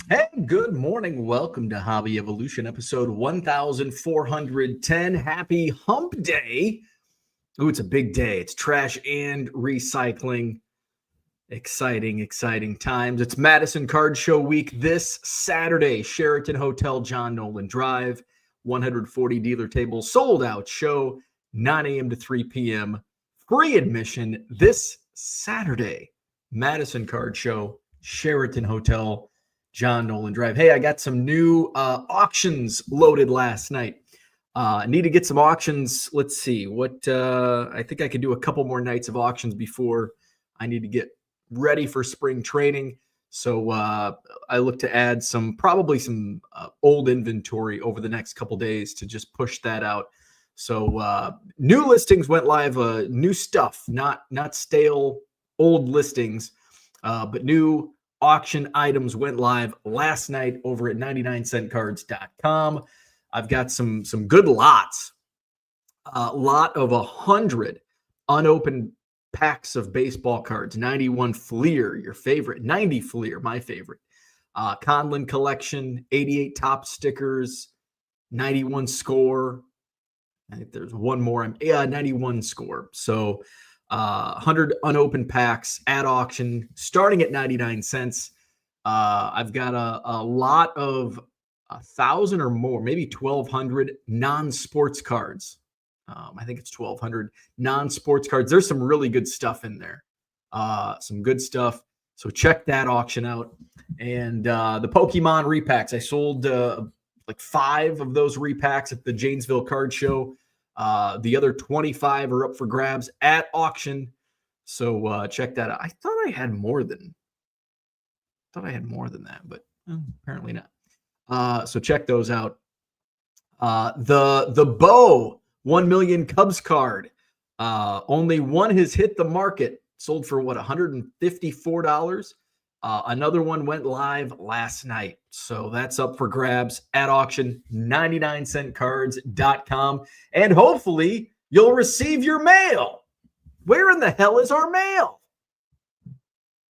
Hey, good morning. Welcome to Hobby Evolution, episode 1410. Happy Hump Day. Ooh, it's a big day. It's trash and recycling. Exciting times. It's Madison Card Show week this Saturday. Sheraton Hotel, John Nolan Drive. 140 dealer tables sold out. Show 9 a.m. to 3 p.m. Free admission this Saturday. Madison Card Show, Sheraton Hotel, John Nolan Drive. Hey, I got some new auctions loaded last night. I need to get some auctions. Let's see what I think I could do a couple more nights of auctions before I need to get ready for spring training. So I look to add probably some old inventory over the next couple days to just push that out. So new listings went live, new stuff, not stale old listings, but new auction items went live last night over at 99centcards.com. I've got some good lots, a lot of 100 unopened packs of baseball cards. 91 Fleer, your favorite. 90 Fleer, my favorite. Conlon collection, 88 top stickers, 91 score. I think there's one more. 91 score. So 100 unopened packs at auction starting at 99 cents. I've got a lot of 1,000 or more, maybe 1,200 non-sports cards. I think it's 1,200 non-sports cards. There's some really good stuff in there. Some good stuff. So check that auction out. And the Pokemon repacks. I sold like 5 of those repacks at the Janesville Card Show. The other 25 are up for grabs at auction. So check that out. I thought I had more than that, but apparently not. So check those out. The Bo 1 million Cubs card. Only one has hit the market. Sold for what, $154. Another one went live last night. So that's up for grabs at auction, 99centcards.com. And hopefully you'll receive your mail. Where in the hell is our mail?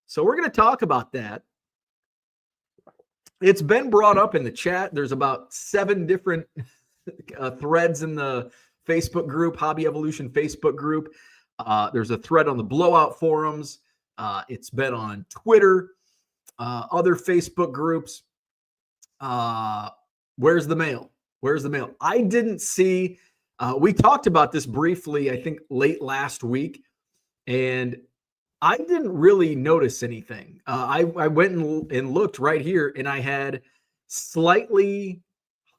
So we're going to talk about that. It's been brought up in the chat. There's about 7 different threads in the Facebook group, Hobby Evolution Facebook group. There's a thread on the Blowout forums. It's been on Twitter, other Facebook groups. Where's the mail? Where's the mail? I didn't see. We talked about this briefly, I think, late last week, and I didn't really notice anything. I went and looked right here, and I had slightly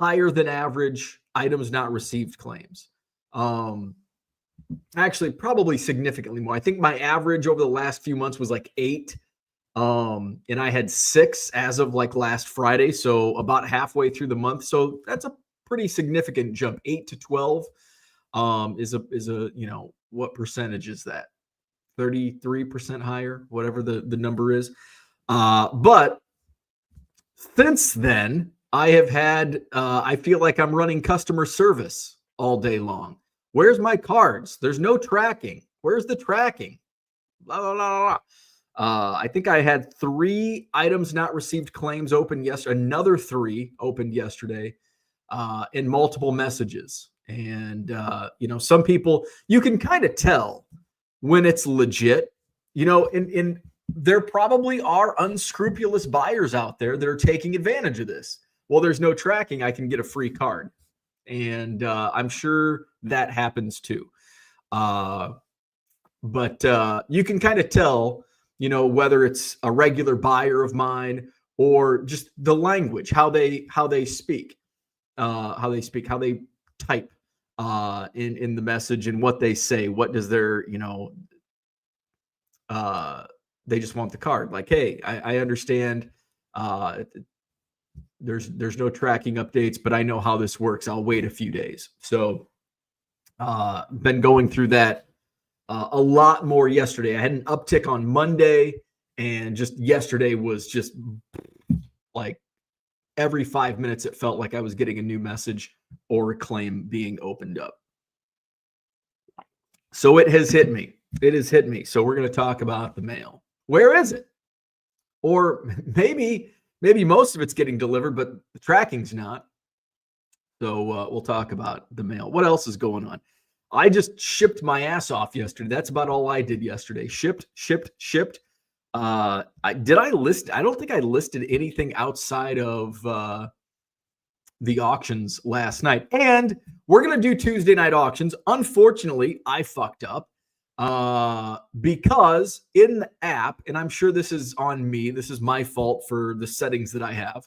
higher than average items not received claims. Actually, probably significantly more. I think my average over the last few months was like 8. And I had 6 as of like last Friday. So about halfway through the month. So that's a pretty significant jump. 8 to 12 is a, what percentage is that? 33% higher, whatever the number is. But since then, I have had, I feel like I'm running customer service all day long. Where's my cards? There's no tracking. Where's the tracking? Blah, blah, blah, blah. I think I had 3 items not received claims open yesterday, another 3 opened yesterday in multiple messages. And, some people, you can kind of tell when it's legit, and there probably are unscrupulous buyers out there that are taking advantage of this. Well, there's no tracking. I can get a free card. And I'm sure that happens too. But you can kind of tell, whether it's a regular buyer of mine or just the language, how they speak, how they type in the message and what they say. What does their, they just want the card. Like, hey, I understand. There's no tracking updates, but I know how this works. I'll wait a few days. So been going through that a lot more yesterday. I had an uptick on Monday, and just yesterday was just like every 5 minutes it felt like I was getting a new message or a claim being opened up. So it has hit me. It has hit me. So we're going to talk about the mail. Where is it? Or maybe Maybe most of it's getting delivered, but the tracking's not. So we'll talk about the mail. What else is going on? I just shipped my ass off yesterday. That's about all I did yesterday. Shipped. I don't think I listed anything outside of the auctions last night. And we're going to do Tuesday night auctions. Unfortunately, I fucked up because in the app, and I'm sure this is on me, this is my fault for the settings that I have.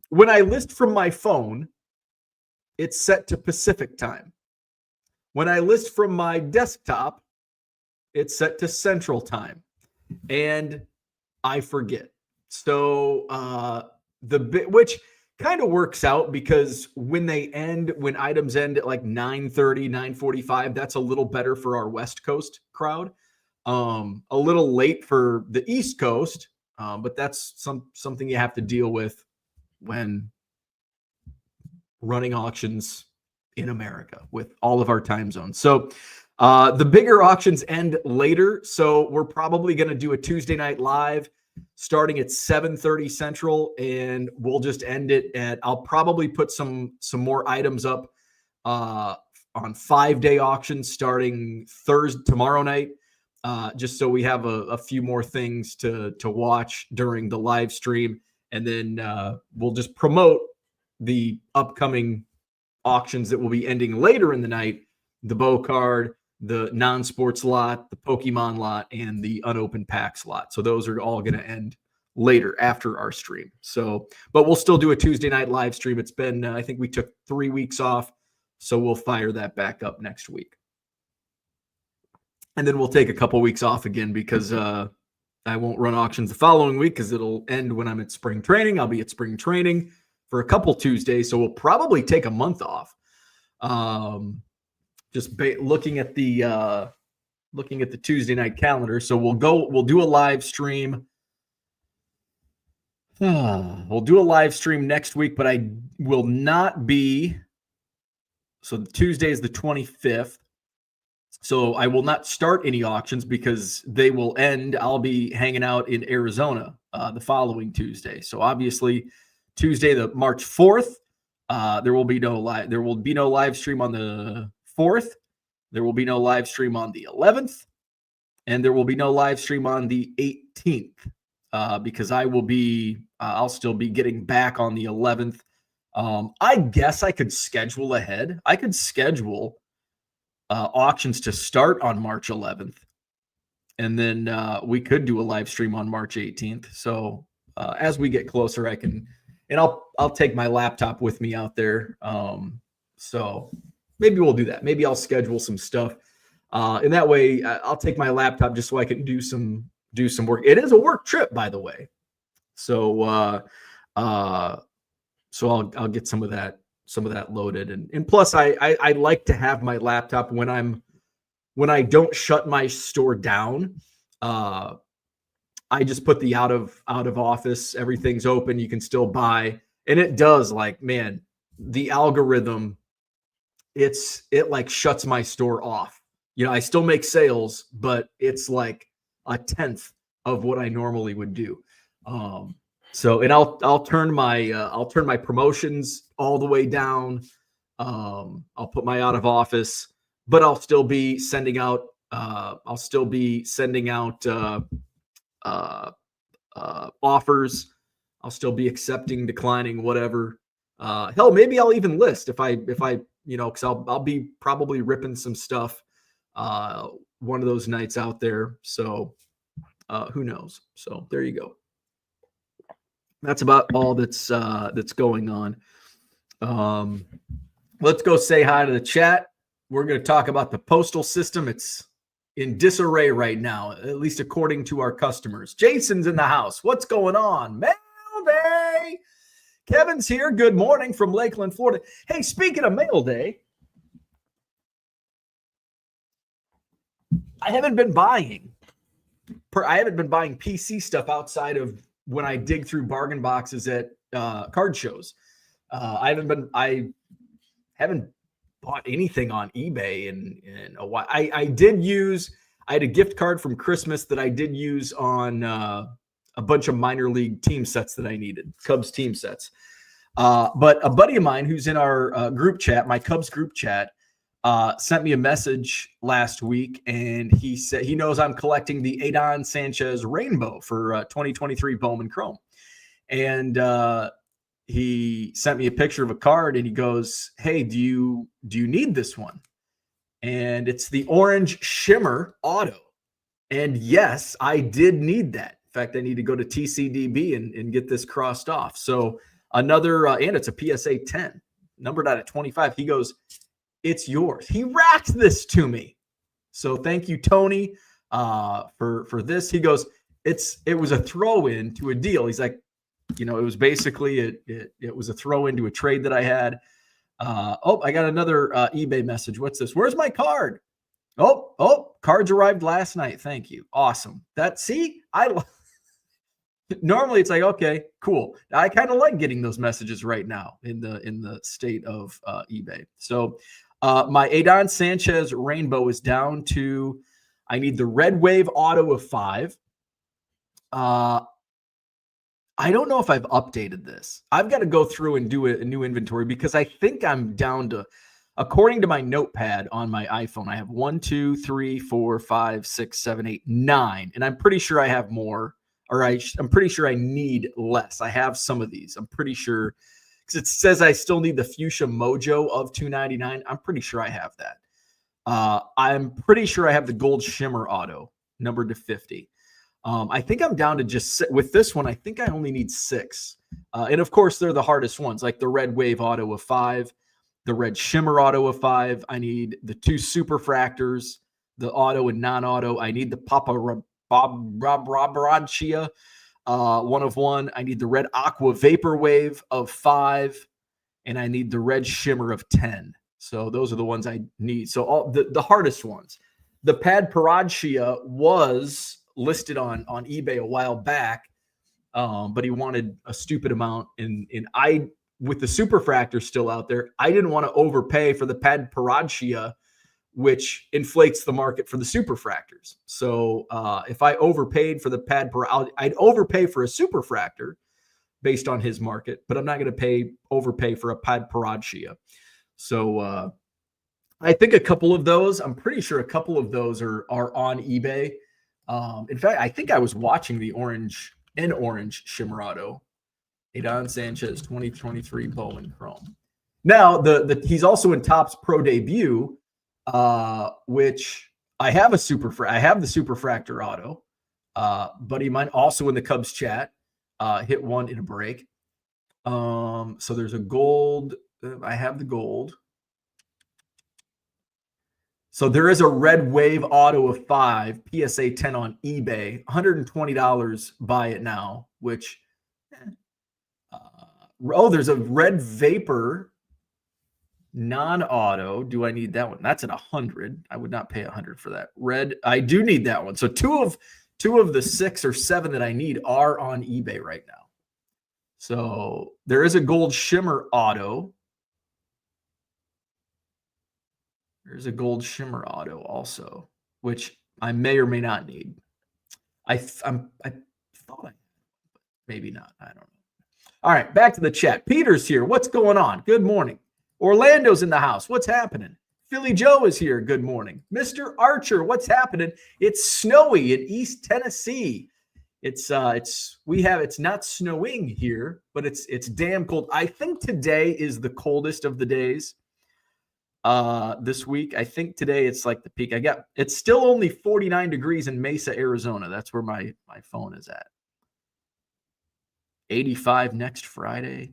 When I list from my phone, it's set to Pacific time. When I list from my desktop, it's set to Central time. And I forget. So which kind of works out because when items end at like 9:30, 9:45, that's a little better for our West Coast crowd. A little late for the East Coast, but that's something you have to deal with when running auctions in America with all of our time zones. So the bigger auctions end later. So we're probably going to do a Tuesday night live starting at 7:30 Central, and we'll just end it at, I'll probably put some more items up on 5-day auctions starting tomorrow night, just so we have a few more things to watch during the live stream. And then we'll just promote the upcoming auctions that will be ending later in the night, the bow card, the non-sports lot, the Pokemon lot, and the unopened packs lot. So those are all going to end later after our stream. So, but we'll still do a Tuesday night live stream. It's been, I think we took 3 weeks off, so we'll fire that back up next week. And then we'll take a couple weeks off again because I won't run auctions the following week because it'll end when I'm at spring training. I'll be at spring training for a couple Tuesdays, so we'll probably take a month off. Looking at the Tuesday night calendar. So we'll do a live stream. We'll do a live stream next week, but I will not be. So Tuesday is the 25th. So I will not start any auctions because they will end. I'll be hanging out in Arizona the following Tuesday. So obviously Tuesday, the March 4th, there will be no live stream on the 4th. There will be no live stream on the 11th, and there will be no live stream on the 18th because I'll still be getting back on the 11th. I guess I could schedule ahead. I could schedule auctions to start on March 11th, and then we could do a live stream on March 18th. So as we get closer, I can, and I'll take my laptop with me out there. So maybe we'll do that. Maybe I'll schedule some stuff, and that way I'll take my laptop just so I can do some work. It is a work trip, by the way. So I'll get some of that loaded, and plus I like to have my laptop when I don't shut my store down. I just put the out of office, everything's open, you can still buy, and it does, like, man, the algorithm, it like shuts my store off. You know, I still make sales, but it's like a tenth of what I normally would do. So, and I'll turn my promotions all the way down. I'll put my out of office, but I'll still be sending out offers. I'll still be accepting, declining, whatever. Hell, maybe I'll even list if I because I'll be probably ripping some stuff one of those nights out there. So who knows? So there you go. That's about all that's going on. Let's go say hi to the chat. We're going to talk about the postal system. It's in disarray right now, at least according to our customers. Jason's in the house. What's going on? Mail day. Kevin's here. Good morning from Lakeland, Florida. Hey, speaking of mail day, I haven't been buying PC stuff outside of when I dig through bargain boxes at card shows. I haven't bought anything on eBay in a while. I had a gift card from Christmas that I did use on a bunch of minor league team sets that I needed, Cubs team sets. But a buddy of mine who's in our group chat, my Cubs group chat, sent me a message last week, and he said he knows I'm collecting the Adon Sanchez Rainbow for 2023 Bowman Chrome. And he sent me a picture of a card, and he goes, "Hey, do you need this one?" And it's the orange shimmer auto. And yes, I did need that. In fact, I need to go to TCDB and get this crossed off. So another, and it's a PSA 10, numbered out at 25. He goes, "It's yours." He racked this to me. So thank you, Tony, for this. He goes, it was a throw in to a deal. He's like, it was basically it was a throw into a trade that I had. I got another eBay message. What's this? Where's my card? Cards arrived last night. Thank you. Awesome. Normally it's like, okay, cool. I kind of like getting those messages right now in the state of eBay. So my Adon Sanchez Rainbow is down to, I need the Red Wave auto of 5. I don't know if I've updated this. I've got to go through and do a new inventory because I think I'm down to, according to my notepad on my iPhone, I have 1, 2, 3, 4, 5, 6, 7, 8, 9. And I'm pretty sure I have more, or I'm pretty sure I need less. I have some of these. I'm pretty sure, because it says I still need the Fuchsia Mojo of $299. I'm pretty sure I have that. I'm pretty sure I have the Gold Shimmer Auto, numbered to 50. I think I'm down to just with this one. I think I only need 6. And of course, they're the hardest ones, like the Red Wave Auto of 5, the Red Shimmer Auto of 5. I need the 2 Superfractors, the auto and non-auto. I need the Paparazzi 1 of 1. I need the Red Aqua Vapor Wave of 5, and I need the Red Shimmer of 10. So those are the ones I need. So all the hardest ones. The Pad Paradshia was listed on eBay a while back, but he wanted a stupid amount. And I, with the Superfractor still out there, I didn't want to overpay for the Pad Paradshia, which inflates the market for the Superfractors. So if I overpaid for the Pad I'd overpay for a Superfractor based on his market, but I'm not going to overpay for a Pad Paradshia. So I think a couple of those, I'm pretty sure a couple of those are on eBay. In fact, I think I was watching the orange Shimmer Auto, Adon Sanchez 2023 Bowman Chrome. Now, he's also in Topps Pro Debut, which I have I have the Superfractor Auto. Buddy of mine also in the Cubs chat hit one in a break. So there's a gold. I have the gold. So there is a Red Wave Auto of 5, PSA 10 on eBay, $120. Buy it now, which, there's a Red Vapor non-auto. Do I need that one? That's at 100. I would not pay 100 for that. Red, I do need that one. So two of the 6 or 7 that I need are on eBay right now. So there is a Gold Shimmer Auto. There's a Gold Shimmer Auto also, which I may or may not need. I thought I maybe not. I don't know. All right, back to the chat. Peter's here. What's going on? Good morning. Orlando's in the house. What's happening? Philly Joe is here. Good morning. Mr. Archer, what's happening? It's snowy in East Tennessee. It's not snowing here, but it's damn cold. I think today is the coldest of the days. This week, I think today it's like the peak. It's still only 49 degrees in Mesa, Arizona. That's where my phone is at. 85 next Friday,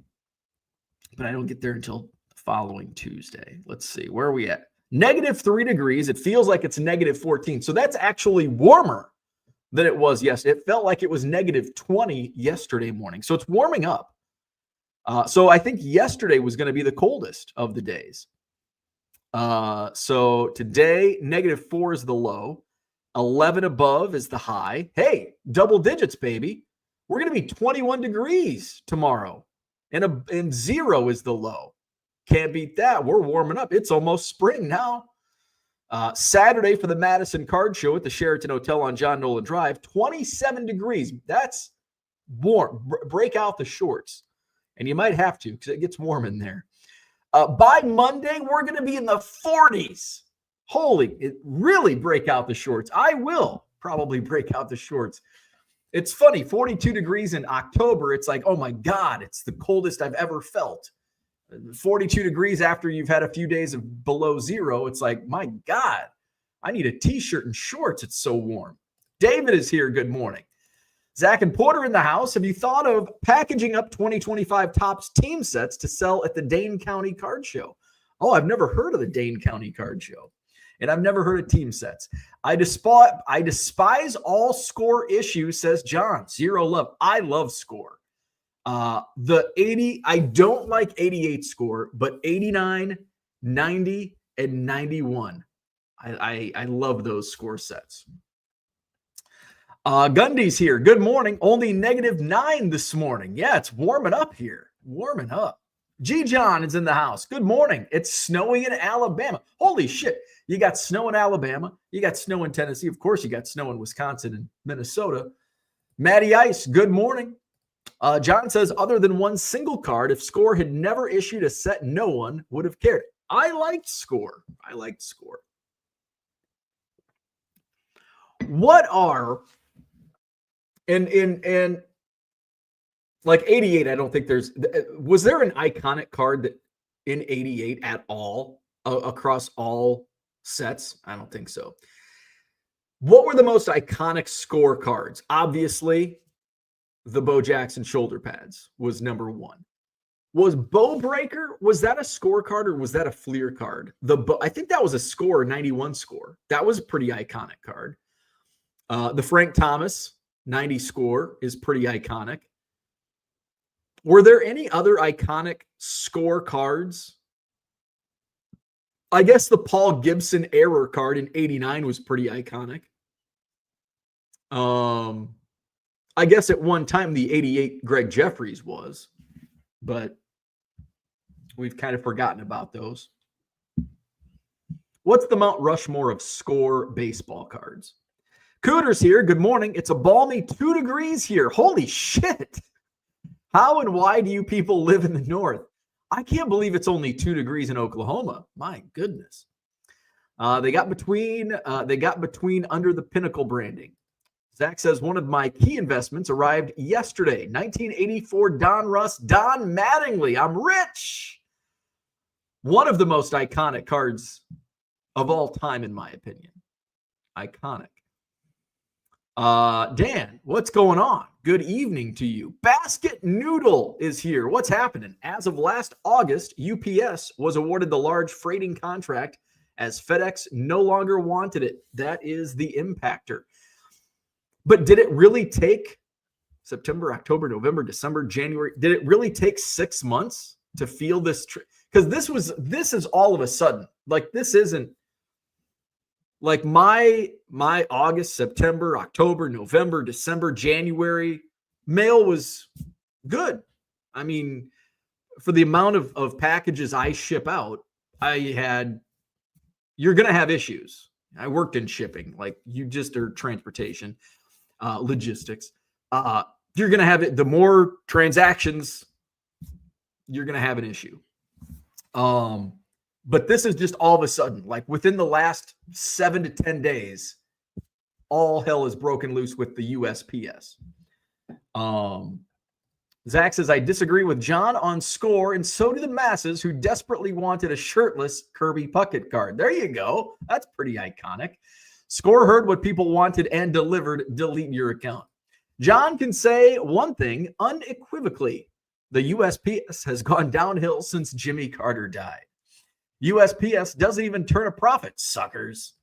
but I don't get there until the following Tuesday. Let's see, where are we at? -3 degrees. It feels like it's -14. So that's actually warmer than it was yesterday. It felt like it was -20 yesterday morning. So it's warming up. So I think yesterday was going to be the coldest of the days. So today, -4 is the low, 11 above is the high. Hey, double digits, baby. We're going to be 21 degrees tomorrow, and 0 is the low. Can't beat that. We're warming up. It's almost spring now. Saturday for the Madison Card Show at the Sheraton Hotel on John Nolan Drive, 27 degrees. That's warm. Break out the shorts. And you might have to because it gets warm in there. By Monday, we're going to be in the 40s. Really break out the shorts. I will probably break out the shorts. It's funny, 42 degrees in October. It's like, oh my God, it's the coldest I've ever felt. 42 degrees after you've had a few days of below zero. It's like, my God, I need a t-shirt and shorts. It's so warm. David is here. Good morning. Zach and Porter in the house. Have you thought of packaging up 2025 Topps team sets to sell at the Dane County Card Show? Oh, I've never heard of the Dane County Card Show. And I've never heard of team sets. I despise all score issues, says John. Zero love. I love score. The 80, I don't like 88 score, but 89, 90, and 91. I love those score sets. Gundy's here. Good morning. Only -9 this morning. Yeah, it's warming up here. Warming up. G. John is in the house. Good morning. It's snowing in Alabama. Holy shit. You got snow in Alabama. You got snow in Tennessee. Of course, you got snow in Wisconsin and Minnesota. Matty Ice, good morning. John says, other than one single card, if Score had never issued a set, no one would have cared. I liked Score. What are... And like 88, I don't think was there an iconic card that in 88 at all across all sets? I don't think so. What were the most iconic Score cards? Obviously, the Bo Jackson shoulder pads was number one. Was Bow Breaker, was that a Score card or was that a Fleer card? I think that was a Score, 91 Score. That was a pretty iconic card. The Frank Thomas 90 Score is pretty iconic. Were there any other iconic Score cards? I guess the Paul Gibson error card in 89 was pretty iconic. I guess at one time the 88 Greg Jeffries was, but we've kind of forgotten about those. What's the Mount Rushmore of Score baseball cards? Cooter's here. Good morning. It's a balmy 2 degrees here. Holy shit. How and why do you people live in the north? I can't believe it's only 2 degrees in Oklahoma. My goodness. They got between under the Pinnacle branding. Zach says one of my key investments arrived yesterday. 1984 Don Russ, Don Mattingly. I'm rich. One of the most iconic cards of all time, in my opinion. Iconic. Dan, what's going on? Good evening to you. Basket Noodle is here. What's happening? As of last August, UPS was awarded the large freighting contract as FedEx no longer wanted it. That is the impactor. But did it really take September, October, November, December, January? Did it really take 6 months to feel this? Because this is all of a sudden. Like, this isn't like my August, September, October, November, December, January mail was good. I mean, for the amount of packages I ship out, you're going to have issues. I worked in shipping, like you just are transportation, logistics. You're going to have it. The more transactions, you're going to have an issue. But this is just all of a sudden, like within the last 7 to 10 days, all hell is broken loose with the USPS. Zach says, I disagree with John on Score, and so do the masses who desperately wanted a shirtless Kirby Puckett card. There you go. That's pretty iconic. Score heard what people wanted and delivered. Delete your account. John can say one thing unequivocally. The USPS has gone downhill since Jimmy Carter died. USPS doesn't even turn a profit, suckers.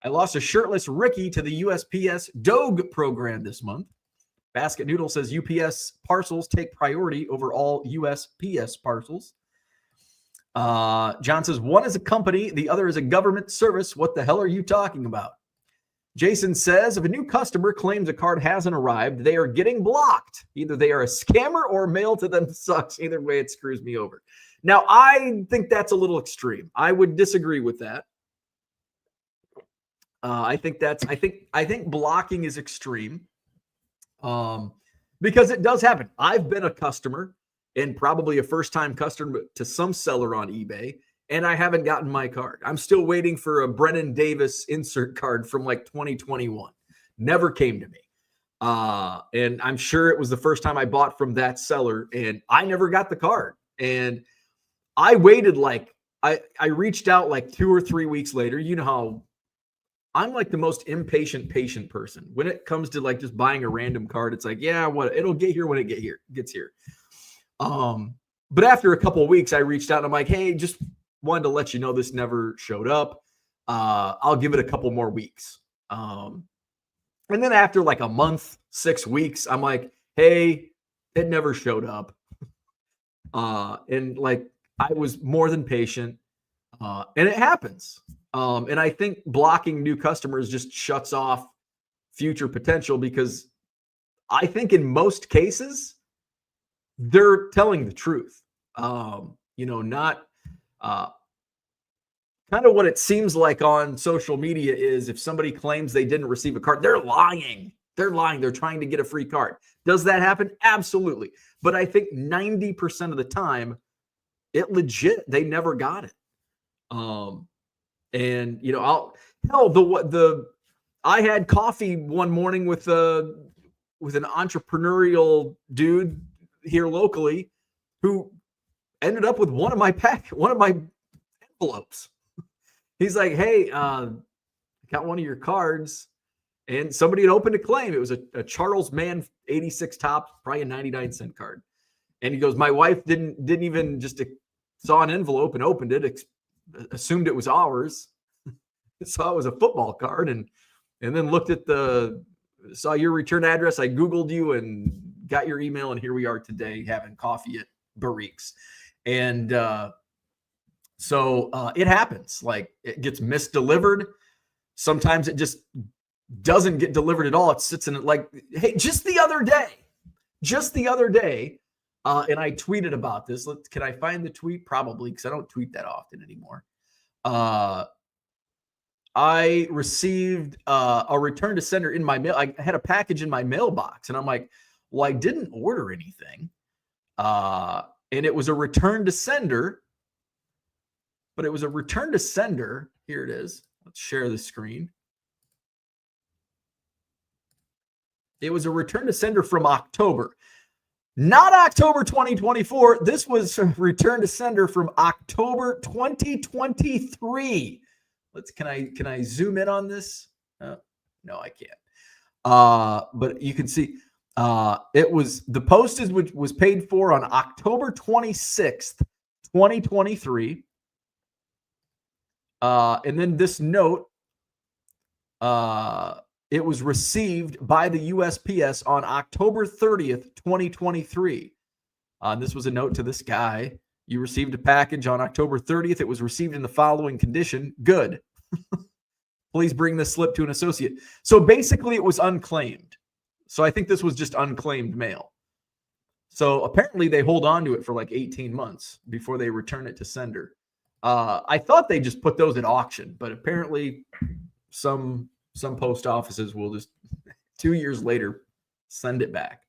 I lost a shirtless Ricky to the USPS Doge program this month. Basket Noodle says UPS parcels take priority over all USPS parcels. John says one is a company, the other is a government service. What the hell are you talking about? Jason says if a new customer claims a card hasn't arrived, they are getting blocked. Either they are a scammer or mail to them sucks. Either way, it screws me over. Now, I think that's a little extreme. I would disagree with that. I think blocking is extreme. because it does happen. I've been a customer and probably a first-time customer to some seller on eBay, and I haven't gotten my card. I'm still waiting for a Brennan Davis insert card from like 2021. Never came to me. And I'm sure it was the first time I bought from that seller, and I never got the card. And I waited I reached out like 2 or 3 weeks later. You know how I'm like the most impatient, patient person. When it comes to like just buying a random card, it's like, yeah, what it'll get here when it gets here. But after a couple of weeks, I reached out and I'm like, hey, just wanted to let you know this never showed up. I'll give it a couple more weeks. And then after like a month, 6 weeks, I'm like, hey, it never showed up. And like I was more than patient. And it happens. And I think blocking new customers just shuts off future potential, because I think in most cases, they're telling the truth. Not kind of what it seems like on social media is if somebody claims they didn't receive a card, they're lying. They're lying. They're trying to get a free card. Does that happen? Absolutely. But I think 90% of the time, it legit, they never got it. I had coffee one morning with an entrepreneurial dude here locally who ended up with one of my envelopes. He's like, hey, got one of your cards, and somebody had opened a claim. It was a Charles Mann 86 top, probably a 99-cent card. And he goes, my wife didn't even just saw an envelope and opened it, assumed it was ours, saw it was a football card, and then looked at saw your return address. I Googled you and got your email, and here we are today having coffee at Barrique's. And so it happens. Like, it gets misdelivered. Sometimes it just doesn't get delivered at all. It sits in it like, hey, just the other day, and I tweeted about this. Can I find the tweet? Probably, because I don't tweet that often anymore. I received a return to sender in my mail. I had a package in my mailbox, and I'm like, well, I didn't order anything. And it was a return to sender. But it was a return to sender. Here it is. Let's share the screen. It was a return to sender from October. Not October 2024. This was a return to sender from October 2023. Can I zoom in on this? No, I can't. But you can see the postage was paid for on October 26th, 2023. And then this note, it was received by the USPS on October 30th, 2023. This was a note to this guy. You received a package on October 30th. It was received in the following condition. Good. Please bring this slip to an associate. So basically it was unclaimed. So I think this was just unclaimed mail. So apparently they hold on to it for like 18 months before they return it to sender. I thought they just put those at auction, but apparently some post offices will just 2 years later send it back.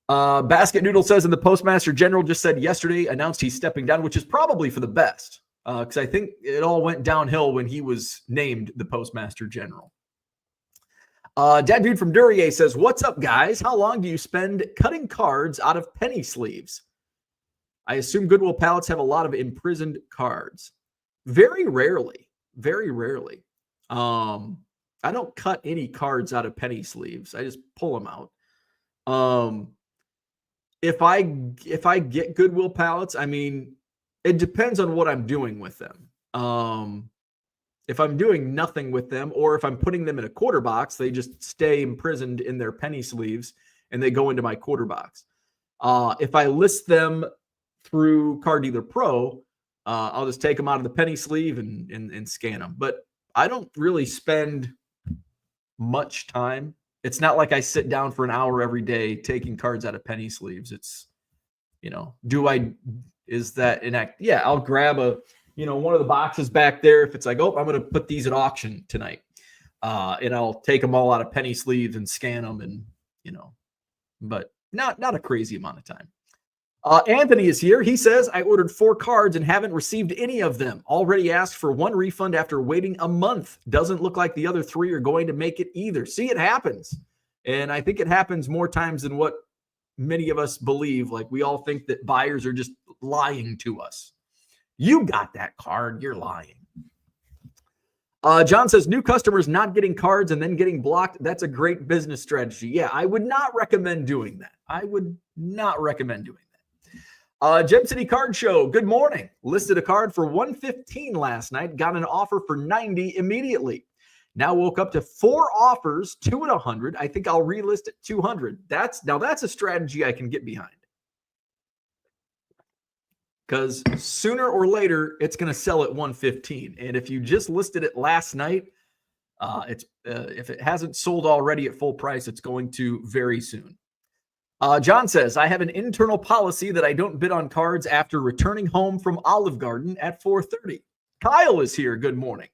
Basket Noodle says, and the Postmaster General just said yesterday, announced he's stepping down, which is probably for the best, because I think it all went downhill when he was named the Postmaster General. Dad Dude from Duryea says, what's up, guys? How long do you spend cutting cards out of penny sleeves? I assume Goodwill pallets have a lot of imprisoned cards. Very rarely. I don't cut any cards out of penny sleeves. I just pull them out. If I get Goodwill pallets, I mean, it depends on what I'm doing with them. If I'm doing nothing with them, or if I'm putting them in a quarter box, they just stay imprisoned in their penny sleeves and they go into my quarter box. If I list them through Car Dealer Pro, I'll just take them out of the penny sleeve and scan them. But I don't really spend much time. It's not like I sit down for an hour every day taking cards out of penny sleeves. It's, is that an act? Yeah, I'll grab one of the boxes back there. If it's like, oh, I'm going to put these at auction tonight. And I'll take them all out of penny sleeves and scan them and, but not a crazy amount of time. Anthony is here. He says, I ordered 4 cards and haven't received any of them. Already asked for 1 refund after waiting a month. Doesn't look like the other 3 are going to make it either. See, it happens. And I think it happens more times than what many of us believe. Like, we all think that buyers are just lying to us. You got that card. You're lying. John says, new customers not getting cards and then getting blocked. That's a great business strategy. Yeah, I would not recommend doing that. I would not recommend doing that. Gem City Card Show, good morning. Listed a card for $115 last night. Got an offer for $90 immediately. Now woke up to 4 offers, 2 at $100. I think I'll relist at $200. That's a strategy I can get behind. Because sooner or later, it's going to sell at $115. And if you just listed it last night, if it hasn't sold already at full price, it's going to very soon. John says, I have an internal policy that I don't bid on cards after returning home from Olive Garden at 4:30. Kyle is here. Good morning.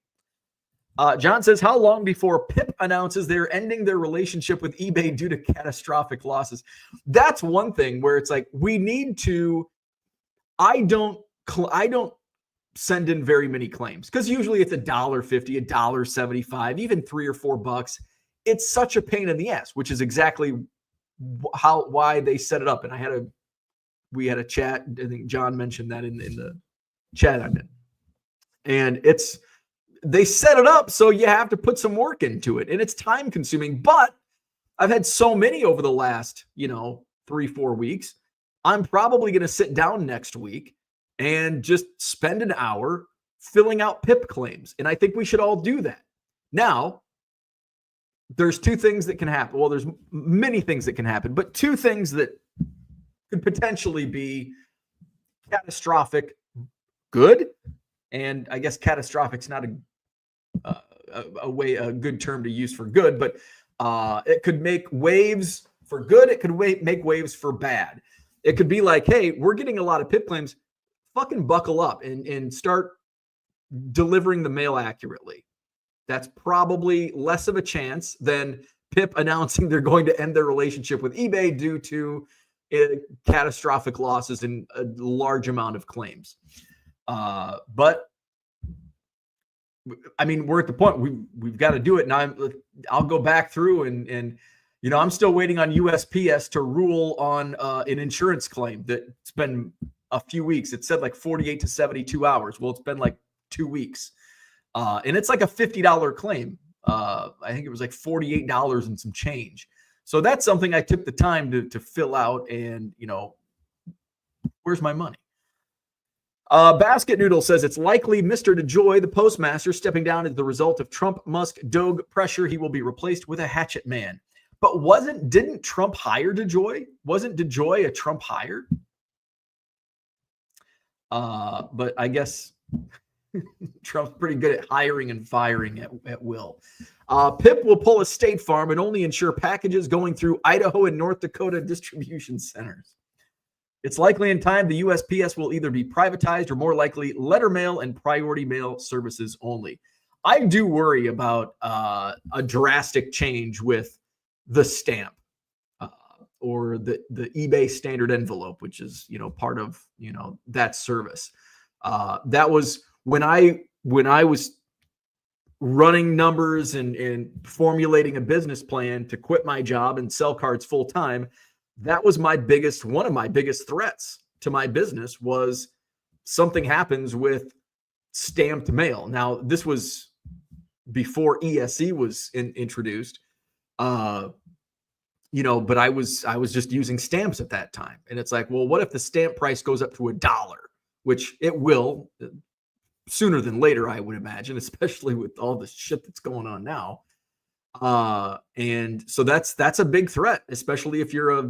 John says, how long before Pip announces they're ending their relationship with eBay due to catastrophic losses? That's one thing where it's like, we need to, I don't send in very many claims because usually it's $1.50, $1.75, even $3 or $4. It's such a pain in the ass, which is exactly why they set it up. And we had a chat. I think John mentioned that in the chat I'm in. And they set it up so you have to put some work into it, and it's time consuming. But I've had so many over the last, 3-4 weeks. I'm probably going to sit down next week and just spend an hour filling out PIP claims. And I think we should all do that. Now, there's 2 things that can happen. Well, there's many things that can happen, but 2 things that could potentially be catastrophic good. And I guess catastrophic's not a good term to use for good, but it could make waves for good. It could make waves for bad. It could be like, hey, we're getting a lot of PIP claims. Fucking buckle up and start delivering the mail accurately. That's probably less of a chance than Pip announcing they're going to end their relationship with eBay due to catastrophic losses and a large amount of claims. But I mean, we're at the point we've got to do it. Now I'll go back through and I'm still waiting on USPS to rule on an insurance claim that's been a few weeks. It said like 48 to 72 hours. Well, it's been like 2 weeks. And it's like a $50 claim. I think it was like $48 and some change. So that's something I took the time to fill out and, where's my money? Basket Noodle says it's likely Mr. DeJoy, the postmaster, stepping down as the result of Trump-Musk-Doge pressure. He will be replaced with a hatchet man. But didn't Trump hire DeJoy? Wasn't DeJoy a Trump hire? But I guess Trump's pretty good at hiring and firing at will. Pip will pull a State Farm and only insure packages going through Idaho and North Dakota distribution centers. It's likely in time the USPS will either be privatized or more likely letter mail and priority mail services only. I do worry about a drastic change with the stamp or the eBay standard envelope, which is, part of, that service. That was when I was running numbers and formulating a business plan to quit my job and sell cards full time. That was one of my biggest threats to my business was something happens with stamped mail. Now, this was before ESE was introduced, but I was just using stamps at that time. And it's like, well, what if the stamp price goes up to $1, which it will sooner than later, I would imagine, especially with all the shit that's going on now. And so that's a big threat, especially if you're a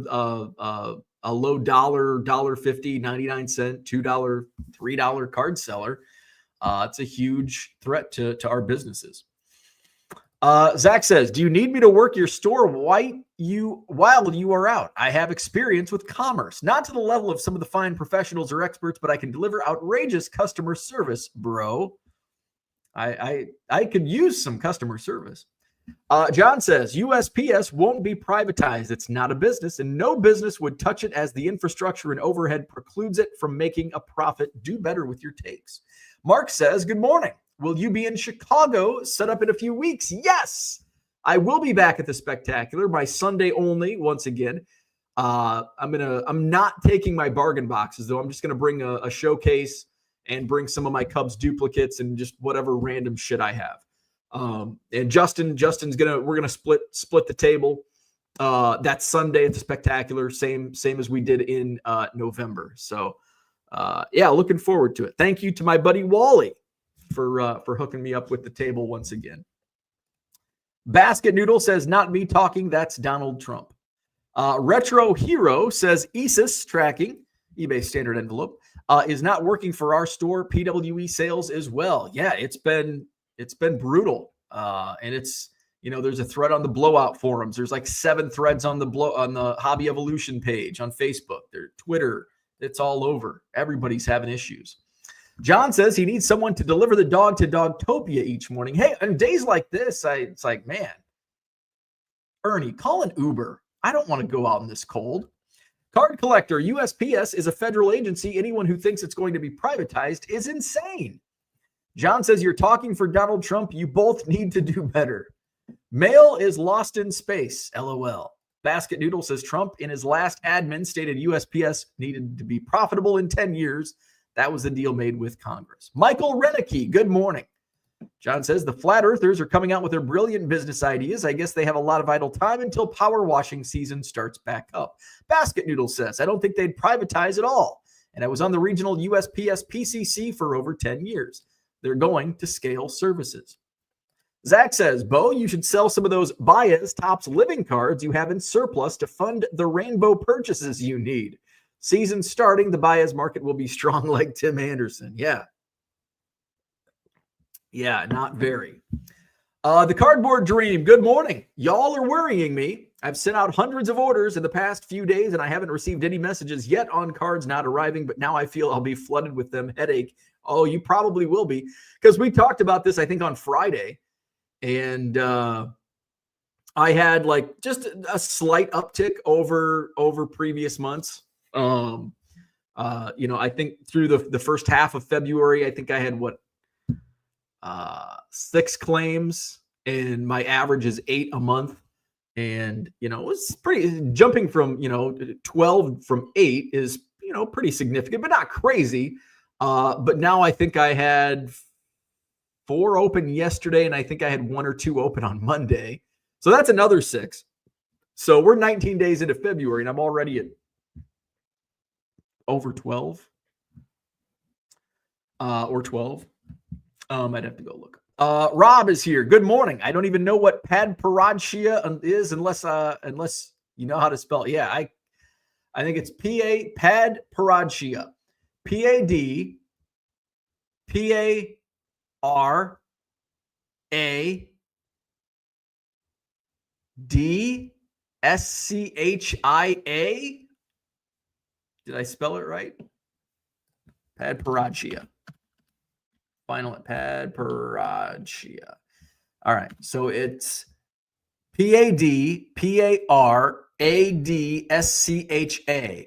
low dollar, $1.50, 99 cent, $2, $3 card seller. It's a huge threat to our businesses. Zach says, do you need me to work your store while you are out? I have experience with commerce, not to the level of some of the fine professionals or experts, but I can deliver outrageous customer service, bro. I could use some customer service. John says USPS won't be privatized. It's not a business, and no business would touch it as the infrastructure and overhead precludes it from making a profit. Do better with your takes. Mark says, good morning. Will you be in Chicago set up in a few weeks? Yes, I will be back at the Spectacular by Sunday only. Once again, I'm not taking my bargain boxes though. I'm just gonna bring a showcase and bring some of my Cubs duplicates and just whatever random shit I have. And Justin's we're gonna split the table. That's Sunday at the Spectacular, same as we did in November. So yeah, looking forward to it. Thank you to my buddy Wally for hooking me up with the table once again. Basket Noodle says, not me talking, that's Donald Trump. Retro Hero says ESIS tracking, eBay standard envelope, is not working for our store. PWE sales as well. Yeah, it's been brutal. And it's, there's a thread on the blowout forums. There's like 7 threads on the Hobby Evolution page on Facebook. There's Twitter. It's all over. Everybody's having issues. John says he needs someone to deliver the dog to Dogtopia each morning. Hey, on days like this, it's like, man, Ernie, call an Uber. I don't want to go out in this cold. Card collector, USPS is a federal agency. Anyone who thinks it's going to be privatized is insane. John says you're talking for Donald Trump. You both need to do better. Mail is lost in space. LOL. Basket Noodle says Trump in his last admin stated USPS needed to be profitable in 10 years. That was the deal made with Congress. Michael Renicky, good morning. John says the flat earthers are coming out with their brilliant business ideas. I guess they have a lot of idle time until power washing season starts back up. Basket Noodle says, I don't think they'd privatize at all. And I was on the regional USPS PCC for over 10 years. They're going to scale services. Zach says, Bo, you should sell some of those Baez Topps living cards you have in surplus to fund the rainbow purchases you need. Season starting, the Baez market will be strong like Tim Anderson. Yeah. Yeah, not very. The Cardboard Dream, good morning. Y'all are worrying me. I've sent out hundreds of orders in the past few days, and I haven't received any messages yet on cards not arriving, but now I feel I'll be flooded with them. Headache. Oh, you probably will be, because we talked about this, I think, on Friday, and I had like just a slight uptick over previous months. I think through the first half of February, I think I had 6 claims, and my average is 8 a month. And, it was pretty jumping from, 12 from 8 is, pretty significant, but not crazy. But now I think I had 4 open yesterday, and I think I had 1 or 2 open on Monday. So that's another 6. So we're 19 days into February, and I'm already at over 12 or 12. I'd have to go look. Rob is here. Good morning. I don't even know what Padparadshia is unless you know how to spell it. Yeah, I think it's Padparadshia. Padparadshia. Did I spell it right? Padparadshia. Final at Padparadshia. All right. So it's Padparadshia.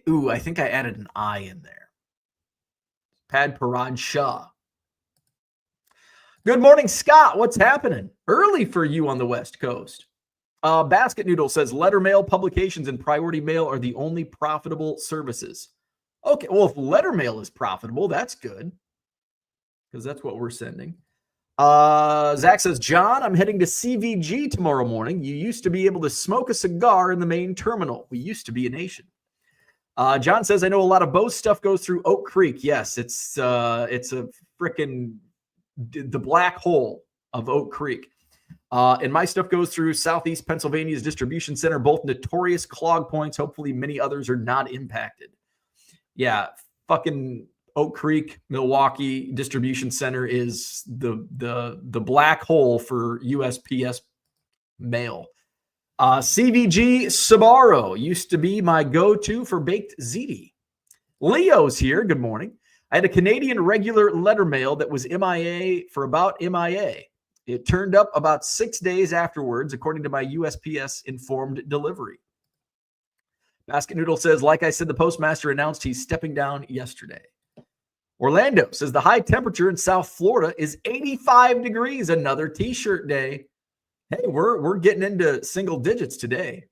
Ooh, I think I added an I in there. Padparadshia. Good morning, Scott. What's happening? Early for you on the West Coast. Basket Noodle says letter mail, publications, and priority mail are the only profitable services. Okay. Well, if letter mail is profitable, that's good, because that's what we're sending. Zach says, John, I'm heading to CVG tomorrow morning. You used to be able to smoke a cigar in the main terminal. We used to be a nation. John says, I know a lot of Bo's stuff goes through Oak Creek. Yes, it's a freaking the black hole of Oak Creek. And my stuff goes through Southeast Pennsylvania's distribution center, both notorious clog points. Hopefully many others are not impacted. Yeah, fucking Oak Creek, Milwaukee distribution center is the black hole for USPS mail. CVG Sbarro used to be my go-to for baked ziti. Leo's here. Good morning. I had a Canadian regular letter mail that was MIA for about MIA. It turned up about 6 days afterwards, according to my USPS informed delivery. Basket Noodle says, like I said, the postmaster announced he's stepping down yesterday. Orlando says the high temperature in South Florida is 85 degrees, another t-shirt day. Hey, we're getting into single digits today.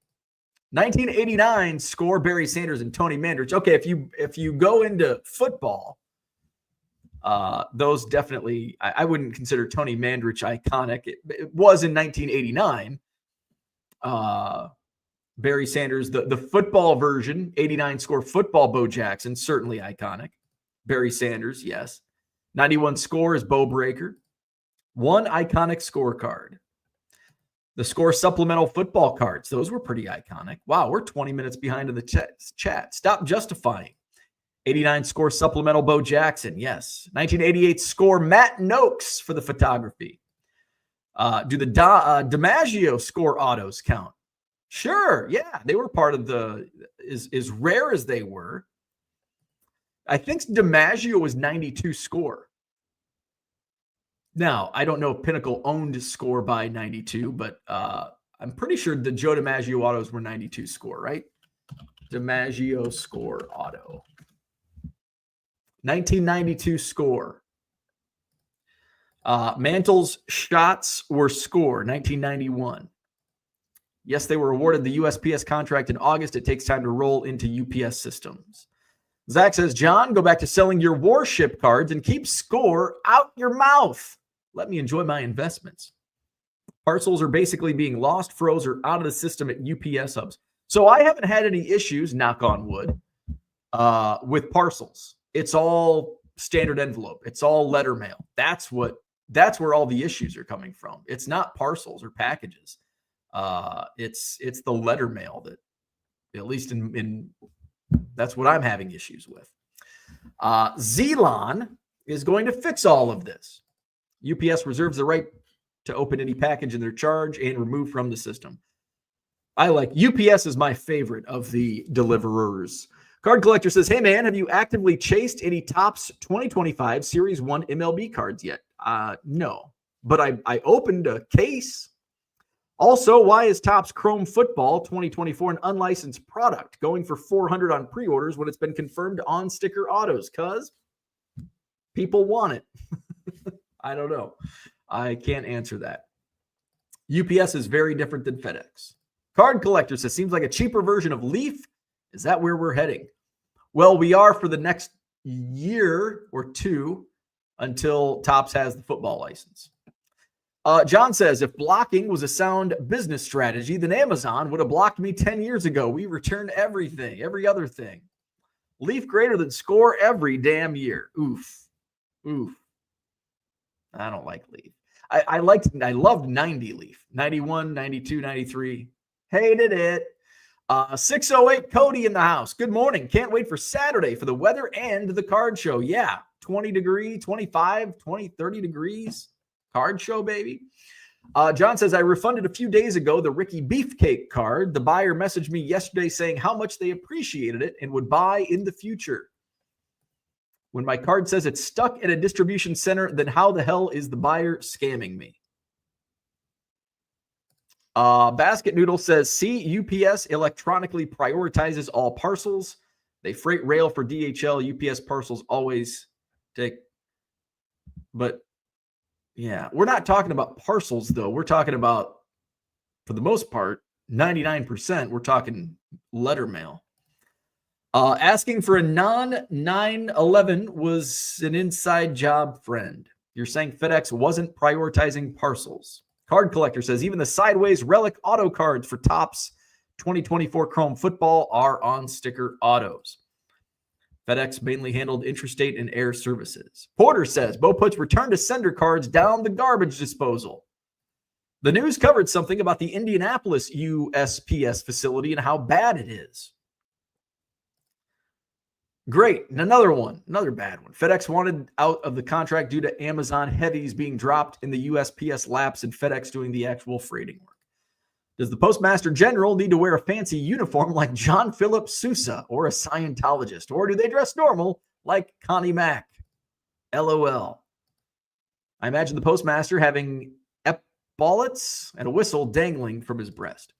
1989 score, Barry Sanders and Tony Mandrich. Okay, if you go into football, those definitely, I wouldn't consider Tony Mandrich iconic. It was in 1989. Barry Sanders, the football version, 89 score football, Bo Jackson, certainly iconic. Barry Sanders, yes. 91 score is Bo Breaker. One iconic scorecard. The score supplemental football cards, those were pretty iconic. Wow, we're 20 minutes behind in the chat. Stop justifying. 89 score supplemental Bo Jackson, yes. 1988 score Matt Noakes for the photography. Do the DiMaggio score autos count? Sure, yeah. They were part of the, as rare as they were. I think DiMaggio was 92 score. Now, I don't know if Pinnacle owned score by 92, but I'm pretty sure the Joe DiMaggio autos were 92 score, right? DiMaggio score auto. 1992 score. Mantle's shots were score, 1991. Yes, they were awarded the USPS contract in August. It takes time to roll into UPS systems. Zach says, John, go back to selling your warship cards and keep score out your mouth. Let me enjoy my investments. Parcels are basically being lost, froze, or out of the system at UPS hubs. So I haven't had any issues, knock on wood, with parcels. It's all standard envelope. It's all letter mail. That's where all the issues are coming from. It's not parcels or packages. It's the letter mail that, at least in that's what I'm having issues with. Zelon is going to fix all of this. UPS reserves the right to open any package in their charge and remove from the system. UPS is my favorite of the deliverers. Card Collector says, hey man, have you actively chased any Topps 2025 Series 1 MLB cards yet? No, but I opened a case. Also, why is Topps Chrome Football 2024 an unlicensed product going for $400 on pre-orders when it's been confirmed on sticker autos? Because people want it. I don't know. I can't answer that. UPS is very different than FedEx. Card Collector says, seems like a cheaper version of Leaf. Is that where we're heading? Well, we are for the next year or two until Topps has the football license. John says, if blocking was a sound business strategy, then Amazon would have blocked me 10 years ago. We return everything, every other thing. Leaf greater than score every damn year. Oof. I don't like Leaf. I loved 90 Leaf. 91, 92, 93. Hated it. 608 Cody in the house. Good morning. Can't wait for Saturday for the weather and the card show. Yeah, 20 degrees, 25, 20, 30 degrees. Card show, baby. John says, I refunded a few days ago the Ricky Beefcake card. The buyer messaged me yesterday saying how much they appreciated it and would buy in the future. When my card says it's stuck at a distribution center, then how the hell is the buyer scamming me? Basket Noodle says, see, UPS electronically prioritizes all parcels. They freight rail for DHL. UPS parcels always take. But yeah, we're not talking about parcels, though. We're talking about, for the most part, 99%, we're talking letter mail. Asking for a non-911 was an inside job, friend. You're saying FedEx wasn't prioritizing parcels. Card Collector says, even the sideways relic auto cards for Topps 2024 Chrome Football are on sticker autos. FedEx mainly handled intrastate and air services. Porter says, Bo puts return to sender cards down the garbage disposal. The news covered something about the Indianapolis USPS facility and how bad it is. Great. And another bad one. FedEx wanted out of the contract due to Amazon heavies being dropped in the USPS laps and FedEx doing the actual freighting work. Does the Postmaster General need to wear a fancy uniform like John Philip Sousa or a Scientologist? Or do they dress normal like Connie Mack? LOL. I imagine the Postmaster having ballets and a whistle dangling from his breast.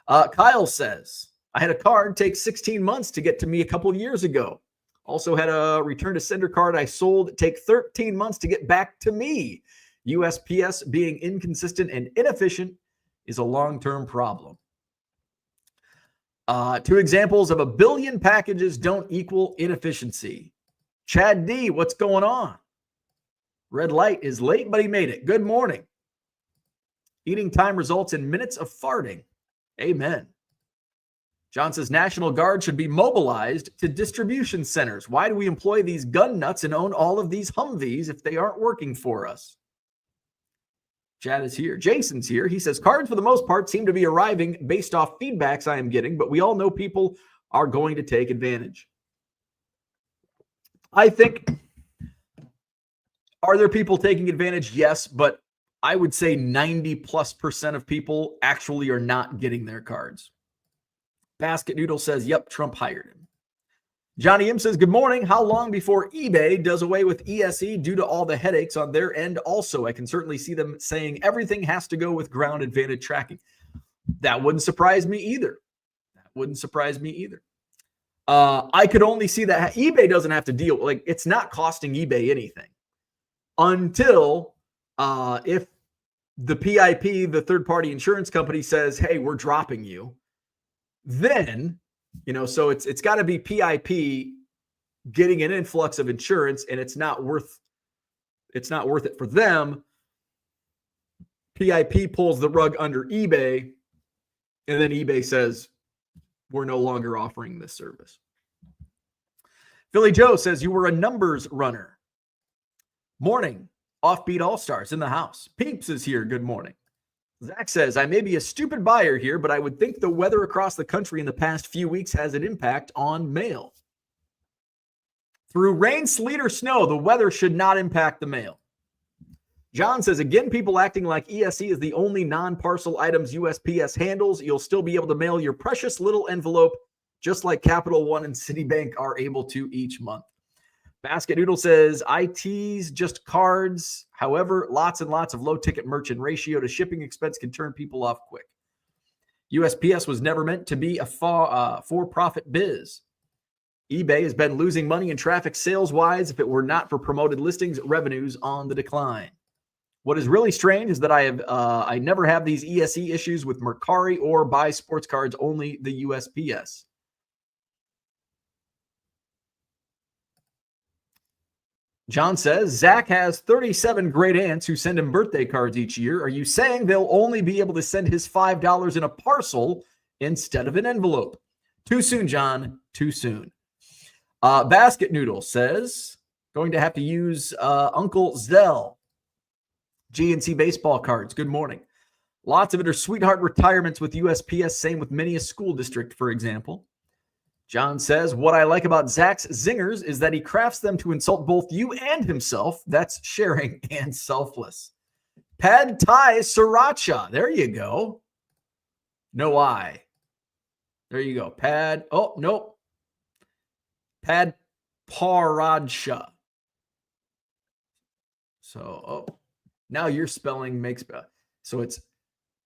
Kyle says, I had a card take 16 months to get to me a couple of years ago. Also had a return to sender card I sold take 13 months to get back to me. USPS being inconsistent and inefficient is a long-term problem. 2 examples of 1 billion packages don't equal inefficiency. Chad D, what's going on? Red light is late, but he made it. Good morning. Eating time results in minutes of farting. Amen. John says National Guard should be mobilized to distribution centers. Why do we employ these gun nuts and own all of these Humvees if they aren't working for us? Chad is here. Jason's here. He says cards for the most part seem to be arriving based off feedbacks I am getting, but we all know people are going to take advantage. I think, are there people taking advantage? Yes, but I would say 90+% of people actually are not getting their cards. Basket Noodle says, yep, Trump hired him. Johnny M says, good morning. How long before eBay does away with ESE due to all the headaches on their end? Also, I can certainly see them saying everything has to go with ground advantage tracking. That wouldn't surprise me either. I could only see that eBay doesn't have to deal, like it's not costing eBay anything until if the PIP, the third-party insurance company says, hey, we're dropping you. Then, so it's got to be PIP getting an influx of insurance, and it's not worth it for them. PIP pulls the rug under eBay, and then eBay says, we're no longer offering this service. Philly Joe says, you were a numbers runner. Morning. Offbeat All-Stars in the house. Peeps is here. Good morning. Zach says, I may be a stupid buyer here, but I would think the weather across the country in the past few weeks has an impact on mail. Through rain, sleet, or snow, the weather should not impact the mail. John says, again, people acting like ESE is the only non-parcel items USPS handles. You'll still be able to mail your precious little envelope, just like Capital One and Citibank are able to each month. Basket Noodle says, IT's just cards. However, lots and lots of low-ticket merchant ratio to shipping expense can turn people off quick. USPS was never meant to be a for-profit biz. eBay has been losing money in traffic sales-wise. If it were not for promoted listings, revenues on the decline. What is really strange is that I never have these ESE issues with Mercari or buy sports cards, only the USPS. John says, Zach has 37 great aunts who send him birthday cards each year. Are you saying they'll only be able to send his $5 in a parcel instead of an envelope? Too soon, John. Too soon. Basket Noodle says, going to have to use Uncle Zell. GNC baseball cards. Good morning. Lots of it are sweetheart retirements with USPS. Same with many a school district, for example. John says, what I like about Zach's zingers is that he crafts them to insult both you and himself. That's sharing and selfless. Pad Thai Sriracha. There you go. No I. There you go. Pad. Oh, nope. Pad Paradsha. So, now your spelling makes. So it's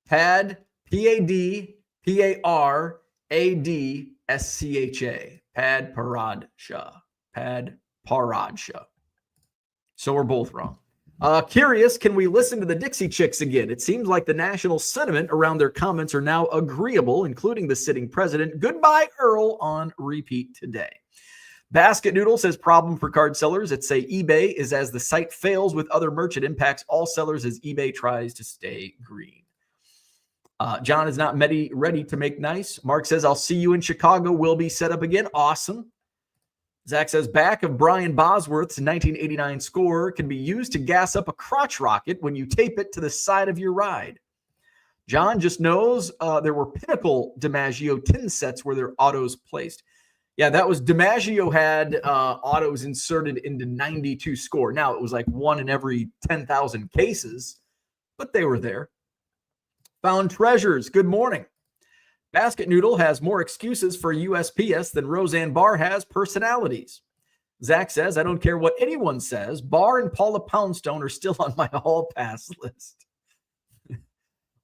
Pad, P-A-D-P-A-R-A-D. S-C-H-A, Pad Paradsha. Pad Paradsha. So we're both wrong. Curious, can we listen to the Dixie Chicks again? It seems like the national sentiment around their comments are now agreeable, including the sitting president. Goodbye, Earl, on repeat today. Basket Noodle says problem for card sellers. It's say eBay is as the site fails with other merchant impacts all sellers as eBay tries to stay green. John is not ready to make nice. Mark says, I'll see you in Chicago. Will be set up again. Awesome. Zach says, back of Brian Bosworth's 1989 score can be used to gas up a crotch rocket when you tape it to the side of your ride. John just knows there were Pinnacle DiMaggio tin sets where their autos placed. Yeah, that was DiMaggio had autos inserted into 92 score. Now, it was like 1 in every 10,000 cases, but they were there. Found treasures. Good morning. Basket Noodle has more excuses for USPS than Roseanne Barr has personalities. Zach says, I don't care what anyone says. Barr and Paula Poundstone are still on my hall pass list.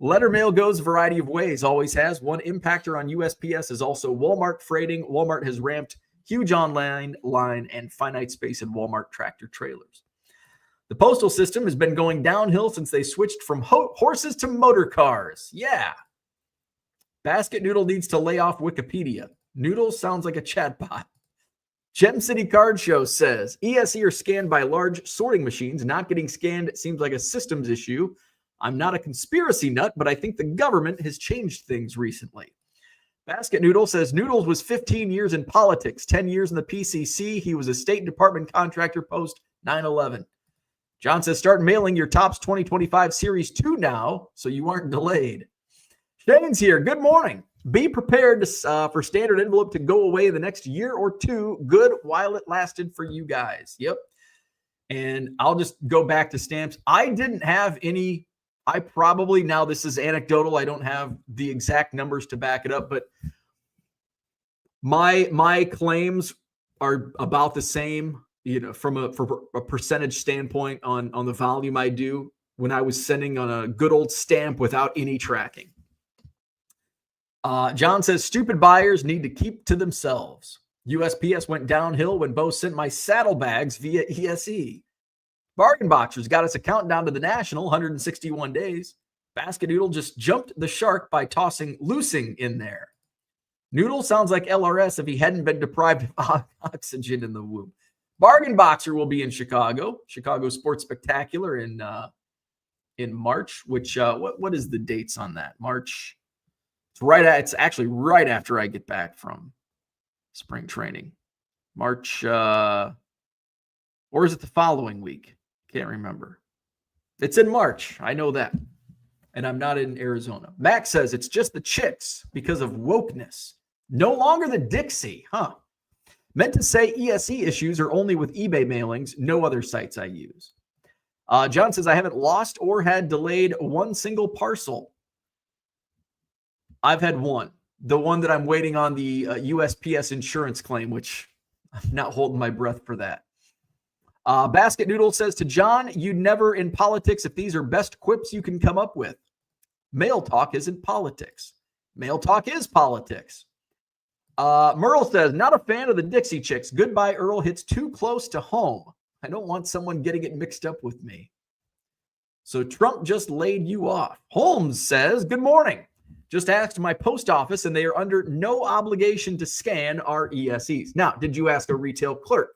Letter mail goes a variety of ways, always has. One impactor on USPS is also Walmart freighting. Walmart has ramped huge online line and finite space in Walmart tractor trailers. The postal system has been going downhill since they switched from horses to motor cars. Yeah. Basket Noodle needs to lay off Wikipedia. Noodle sounds like a chatbot. Gem City Card Show says ESE are scanned by large sorting machines. Not getting scanned seems like a systems issue. I'm not a conspiracy nut, but I think the government has changed things recently. Basket Noodle says Noodles was 15 years in politics, 10 years in the PCC. He was a State Department contractor post 9/11. John says start mailing your Tops 2025 Series 2 now so you aren't delayed. Shane's here. Good morning. Be prepared for standard envelope to go away the next year or two. Good while it lasted for you guys. Yep. And I'll just go back to stamps. I didn't have any. I probably, now this is anecdotal, I don't have the exact numbers to back it up, but my claims are about the same, from a percentage standpoint on the volume I do when I was sending on a good old stamp without any tracking. John says stupid buyers need to keep to themselves. USPS went downhill when Bo sent my saddlebags via ESE. Bargain Boxers got its account down to the national, 161 days. Basket Noodle just jumped the shark by loosing in there. Noodle sounds like LRS if he hadn't been deprived of oxygen in the womb. Bargain Boxer will be in Chicago Sports Spectacular in March. Which what is the dates on that? March. It's actually right after I get back from spring training. March, or is it the following week? Can't remember. It's in March. I know that. And I'm not in Arizona. Max says it's just the chicks because of wokeness. No longer the Dixie, huh? Meant to say ESE issues are only with eBay mailings, no other sites I use. John says I haven't lost or had delayed one single parcel. I've had one. The one that I'm waiting on the USPS insurance claim, which I'm not holding my breath for that. Basket Noodle says to John, you never in politics if these are best quips you can come up with. Mail talk isn't politics. Mail talk is politics. Merle says, not a fan of the Dixie Chicks. Goodbye Earl hits too close to home. I don't want someone getting it mixed up with me. So Trump just laid you off. Holmes says, good morning. Just asked my post office and they are under no obligation to scan our ESEs. Now, did you ask a retail clerk?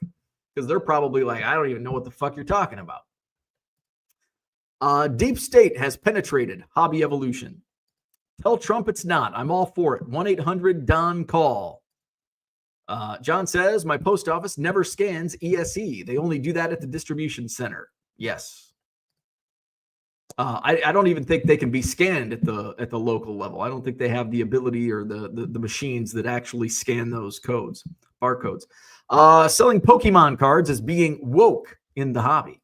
Because they're probably like, I don't even know what the fuck you're talking about. Deep State has penetrated hobby evolution. Tell Trump it's not. I'm all for it. 1-800-DON-CALL. John says, my post office never scans ESE. They only do that at the distribution center. Yes. I don't even think they can be scanned at the local level. I don't think they have the ability or the machines that actually scan those barcodes. Selling Pokemon cards as being woke in the hobby.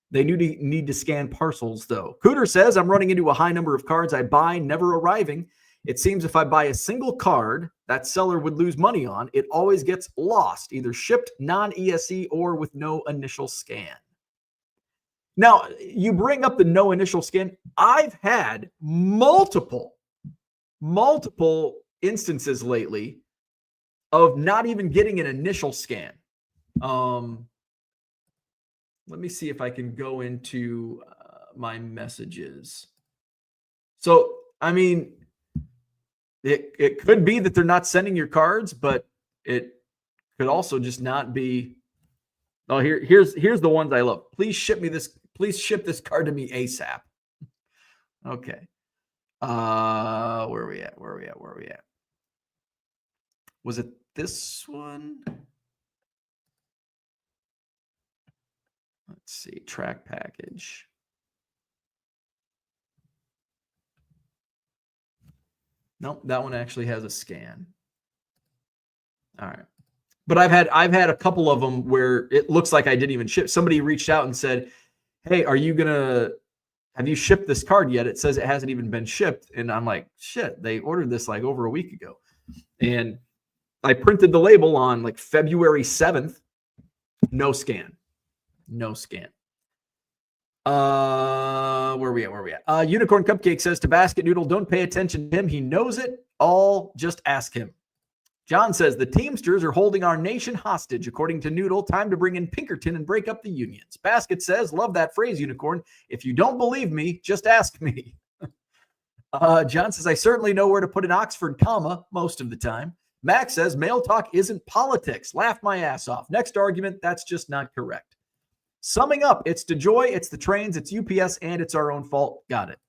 They need to scan parcels, though. Cooter says, I'm running into a high number of cards I buy, never arriving. It seems if I buy a single card that seller would lose money on, it always gets lost, either shipped non-ESE or with no initial scan. Now, you bring up the no initial scan. I've had multiple instances lately of not even getting an initial scan. Let me see if I can go into my messages. So, I mean, it could be that they're not sending your cards, but it could also just not be. Oh, here's the ones I love. Please ship this card to me ASAP. Okay. Where are we at? Was it this one? Let's see. Track package. Nope, that one actually has a scan. All right. But I've had a couple of them where it looks like I didn't even ship. Somebody reached out and said, hey, have you shipped this card yet? It says it hasn't even been shipped. And I'm like, shit, they ordered this like over a week ago. And I printed the label on like February 7th. No scan. Where we at? Unicorn Cupcake says to Basket Noodle, don't pay attention to him. He knows it all. Just ask him. John says the Teamsters are holding our nation hostage. According to Noodle, time to bring in Pinkerton and break up the unions. Basket says, love that phrase, Unicorn. If you don't believe me, just ask me. John says, I certainly know where to put an Oxford comma most of the time. Max says, mail talk isn't politics. Laugh my ass off. Next argument, that's just not correct. Summing up, it's DeJoy, it's the trains, it's UPS, and it's our own fault. Got it.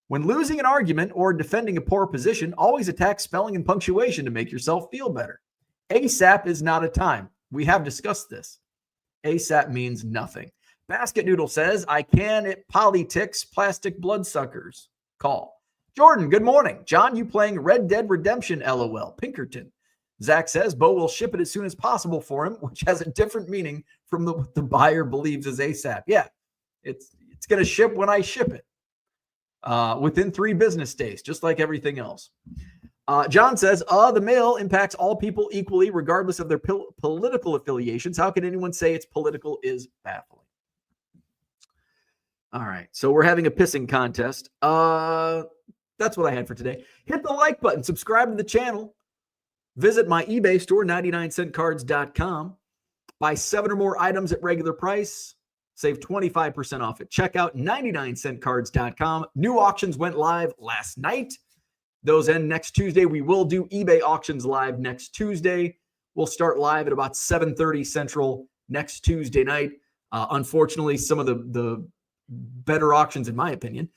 When losing an argument or defending a poor position, always attack spelling and punctuation to make yourself feel better. ASAP is not a time. We have discussed this. ASAP means nothing. Basket Noodle says, I can it politics, plastic bloodsuckers. Call. Jordan, good morning. John, you playing Red Dead Redemption, LOL. Pinkerton. Zach says, Bo will ship it as soon as possible for him, which has a different meaning from what the buyer believes is ASAP. Yeah, it's going to ship when I ship it. Within 3 business days, just like everything else. John says, the mail impacts all people equally, regardless of their political affiliations. How can anyone say it's political is baffling. All right, so we're having a pissing contest. That's what I had for today. Hit the like button, subscribe to the channel, visit my eBay store, 99centcards.com. Buy 7 or more items at regular price. Save 25% off at checkout, 99centcards.com. New auctions went live last night. Those end next Tuesday. We will do eBay auctions live next Tuesday. We'll start live at about 7:30 Central next Tuesday night. Unfortunately, some of the better auctions, in my opinion,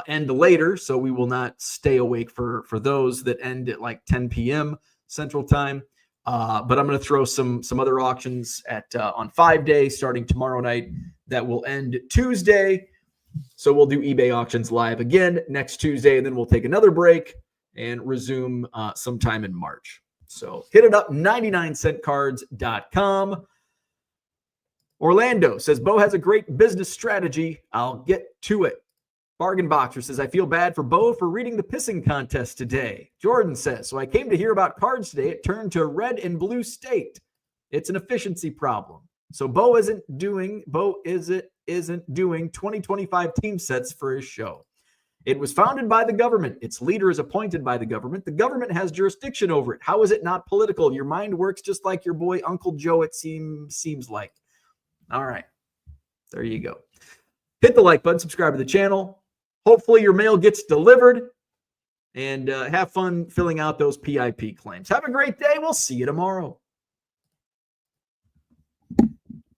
end later, so we will not stay awake for those that end at like 10 p.m. Central Time. But I'm going to throw some other auctions at on 5 days starting tomorrow night that will end Tuesday. So we'll do eBay auctions live again next Tuesday, and then we'll take another break and resume sometime in March. So hit it up, 99centcards.com. Orlando says, Bo has a great business strategy. I'll get to it. Bargain Boxer says, I feel bad for Bo for reading the pissing contest today. Jordan says, so I came to hear about cards today. It turned to red and blue state. It's an efficiency problem. So Bo isn't doing 2025 team sets for his show. It was founded by the government. Its leader is appointed by the government. The government has jurisdiction over it. How is it not political? Your mind works just like your boy Uncle Joe, it seems like. All right. There you go. Hit the like button, subscribe to the channel. Hopefully your mail gets delivered, and have fun filling out those PIP claims. Have a great day. We'll see you tomorrow.